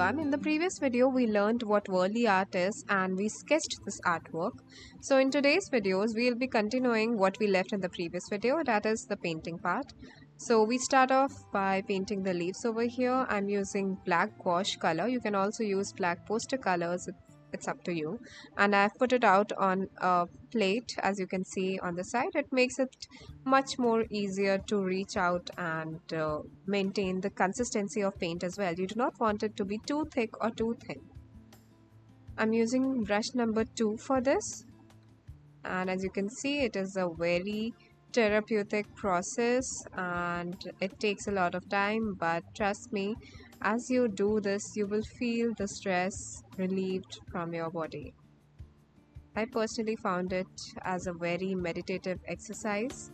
everyone. In the previous video, we learned what Warli Art is and we sketched this artwork. So in today's videos, we'll be continuing what we left in the previous video, that is the painting part. So we start off by painting the leaves over here. I'm using black gouache color. You can also use black poster colors. It's up to you. And I've put it out on a plate, as you can see on the side. It makes it much more easier to reach out and maintain the consistency of paint as well. You do not want it to be too thick or too thin. I'm using brush number 2 for this, and as you can see, it is a very therapeutic process and it takes a lot of time, but trust me, as you do this, you will feel the stress relieved from your body. I personally found it as a very meditative exercise.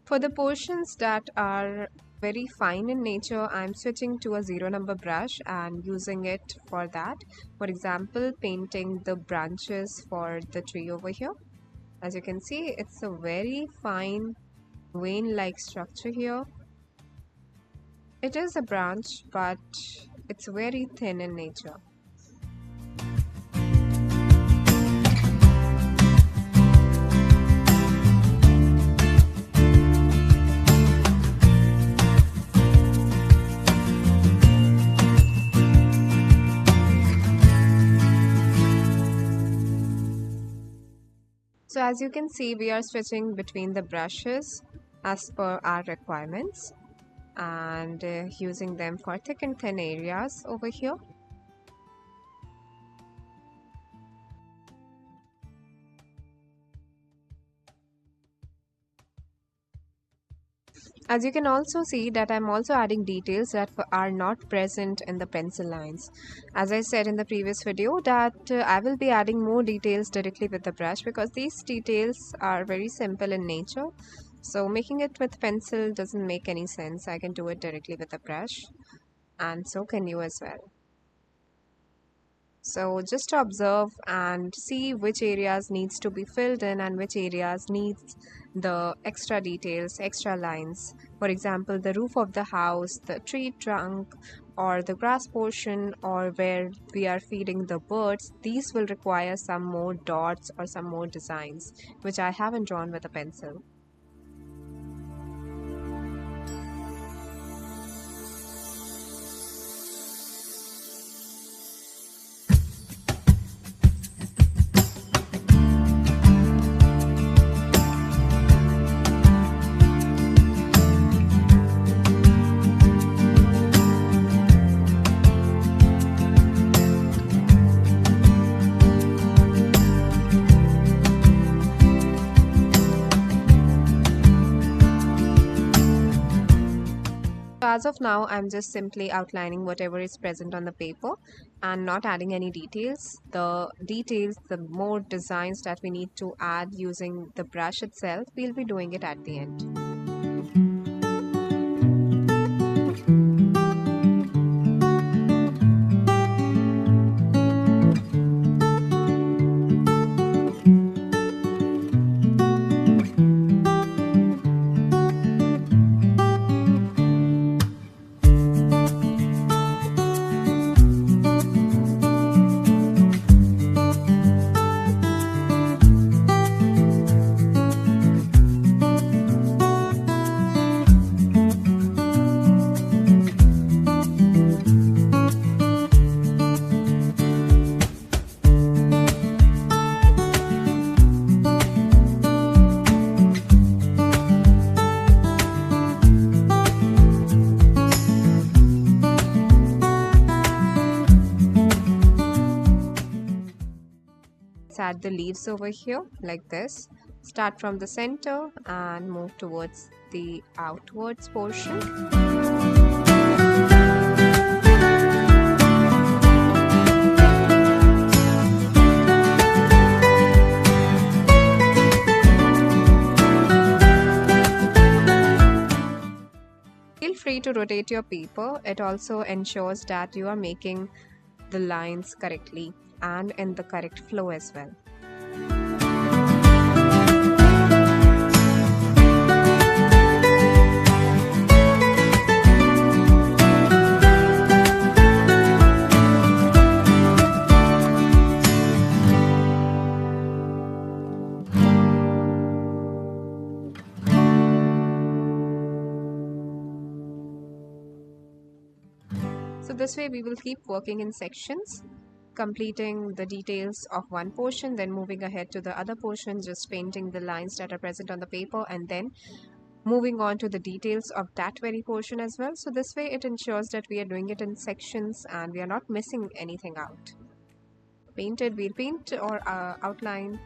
For the portions that are very fine in nature, I'm switching to a 0 number brush and using it for that. For example, painting the branches for the tree over here. As you can see, it's a very fine vein-like structure here. It is a branch, but it's very thin in nature. So as you can see, we are switching between the brushes as per our requirements and using them for thick and thin areas over here. As you can also see that I'm also adding details that are not present in the pencil lines. As I said in the previous video that I will be adding more details directly with the brush because these details are very simple in nature. So making it with pencil doesn't make any sense. I can do it directly with the brush, and so can you as well. So just observe and see which areas needs to be filled in and which areas needs the extra details, extra lines. For example, the roof of the house, the tree trunk, or the grass portion, or where we are feeding the birds, these will require some more dots or some more designs, which I haven't drawn with a pencil. As of now, I'm just simply outlining whatever is present on the paper and not adding any details. The details, the more designs that we need to add using the brush itself, we'll be doing it at the end. Add the leaves over here like this. Start from the center and move towards the outwards portion. free to rotate your paper. It also ensures that you are making the lines correctly and in the correct flow as well. So this way we will keep working in sections, completing the details of one portion, then moving ahead to the other portion, just painting the lines that are present on the paper, and then moving on to the details of that very portion as well. So this way it ensures that we are doing it in sections and we are not missing anything out. Painted, we'll paint or outline.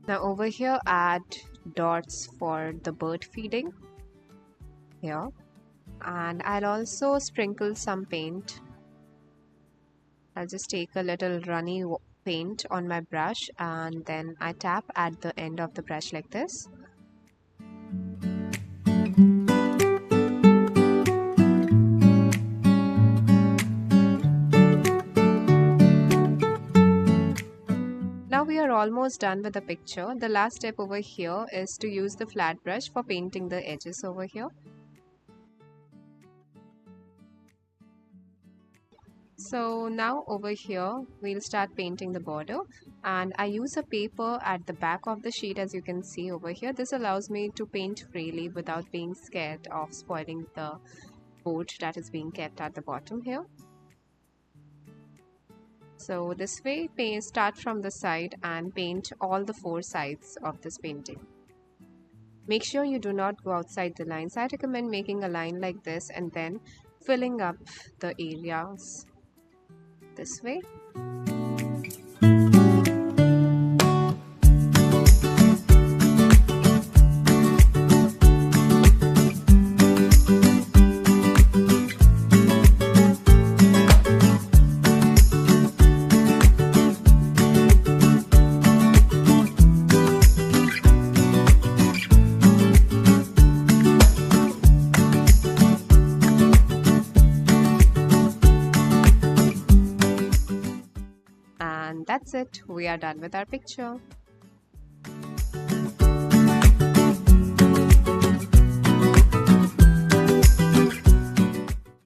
Now over here, add dots for the bird feeding here, and I'll also sprinkle some paint. I'll just take a little runny paint on my brush and then I tap at the end of the brush like this. Now we are almost done with the picture. The last step over here is to use the flat brush for painting the edges over here. So now over here we'll start painting the border, and I use a paper at the back of the sheet, as you can see over here. This allows me to paint freely without being scared of spoiling the board that is being kept at the bottom here. So this way, start from the side and paint all the four sides of this painting. Make sure you do not go outside the lines. I recommend making a line like this and then filling up the areas this way. And that's it. We are done with our picture.